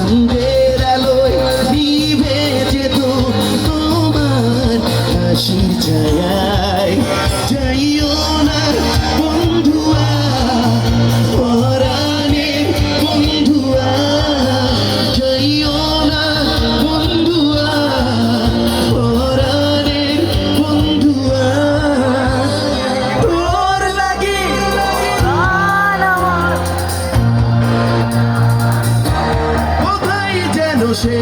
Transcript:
চাঁদের আলোয় নিভে যেত তোমার হাসির ছায়ায়। যাইও না বন্ধুয়া পরাণের বন্ধুয়া, যাইও না বন্ধুয়া পরাণের বন্ধুয়া। তোর লাগি কোথায় যেন সে